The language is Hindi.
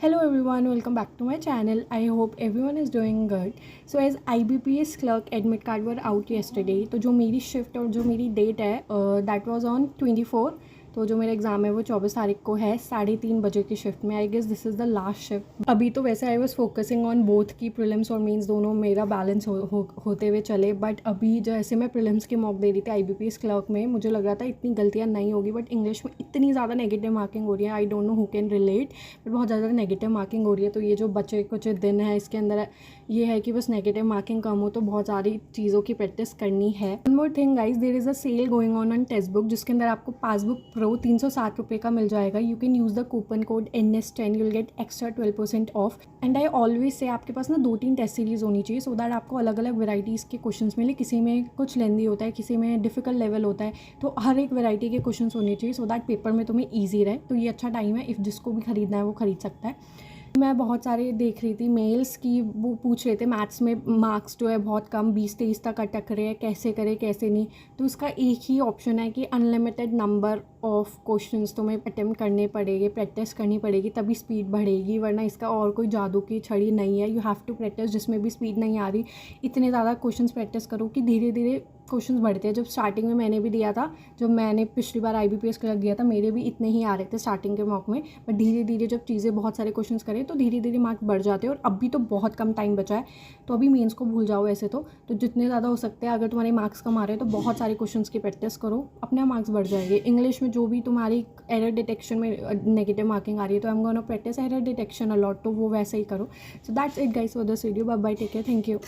Hello everyone, welcome back to my channel. I hope everyone is doing good. So as IBPS clerk admit card were out yesterday, तो जो मेरी शिफ्ट और जो मेरी डेट है दैट वाज ऑन 24। तो जो मेरा एग्ज़ाम है वो 24 तारीख को है 3:30 बजे की शिफ्ट में। I guess this is the last shift. अभी तो वैसे I was focusing on both की प्रीलिम्स और मेंस दोनों मेरा बैलेंस होते हुए चले, बट अभी जैसे मैं प्रीलिम्स की मॉक दे रही थी IBPS क्लर्क में, मुझे लग रहा था इतनी गलतियाँ नहीं होगी, बट इंग्लिश में इतनी ज़्यादा नेगेटिव मार्किंग हो रही है। I don't know who can relate, but बहुत ज़्यादा नेगेटिव मार्किंग हो रही है। तो ये जो बचे कुछ दिन है इसके अंदर ये है कि बस नेगेटिव मार्किंग कम हो, तो बहुत सारी चीज़ों की प्रैक्टिस करनी है। One more thing guys, there is a sale going on text book, जिसके अंदर आपको पासबुक प्रो 360 रुपये का मिल जाएगा। You can use the coupon code NS10, you will get extra 12% of. And I always say आपके पास ना 2-3 टेस्ट सीरीज़ होनी चाहिए, सो दैट आपको अलग अलग वेराइटीज़ के क्वेश्चंस मिले। किसी में कुछ लेंदी होता है, किसी में डिफिकल्ट लेवल होता है, तो हर एक वेराइटी के क्वेश्चंस होने चाहिए, सो दैट पेपर में तुम्हें ईजी रहे। तो ये अच्छा टाइम है, इफ़ जिसको भी खरीदना है वो खरीद सकता है। मैं बहुत सारे देख रही थी मेल्स की, वो पूछ रहे थे मैथ्स में मार्क्स जो है बहुत कम 20-23 तक अटक रहे हैं, कैसे करें कैसे नहीं। तो इसका एक ही ऑप्शन है कि अनलिमिटेड नंबर ऑफ क्वेश्चंस तुम्हें अटेम्प्ट करने पड़ेंगे, प्रैक्टिस करनी पड़ेगी, तभी स्पीड बढ़ेगी, वरना इसका और कोई जादू की छड़ी नहीं है। यू हैव टू प्रैक्टिस, जिसमें भी स्पीड नहीं आ रही इतने ज़्यादा क्वेश्चंस प्रैक्टिस करो कि धीरे धीरे क्वेश्चंस बढ़ते हैं। जब स्टार्टिंग में मैंने भी दिया था, जब मैंने पिछली बार IBPS क्लर्क दिया था, मेरे भी इतने ही आ रहे थे स्टार्टिंग के मॉक में, बट धीरे धीरे जब चीज़ें बहुत सारे क्वेश्चंस करें तो धीरे धीरे मार्क्स बढ़ जाते हैं। और अभी तो बहुत कम टाइम बचा है, तो अभी मेंस को भूल जाओ ऐसे तो जितने ज़्यादा हो सकते हैं। अगर तुम्हारे मार्क्स कम आ रहे हैं तो बहुत सारे क्वेश्चंस की प्रैक्टिस करो, अपने मार्क्स बढ़ जाएंगे। इंग्लिश में जो भी तुम्हारी एरर डिटेक्शन में नेगेटिव मार्किंग आ रही है, तो I am gonna practice error detection a lot, तो वो वैसे ही करो। So that's it guys for this video. Bye bye, take care, thank you.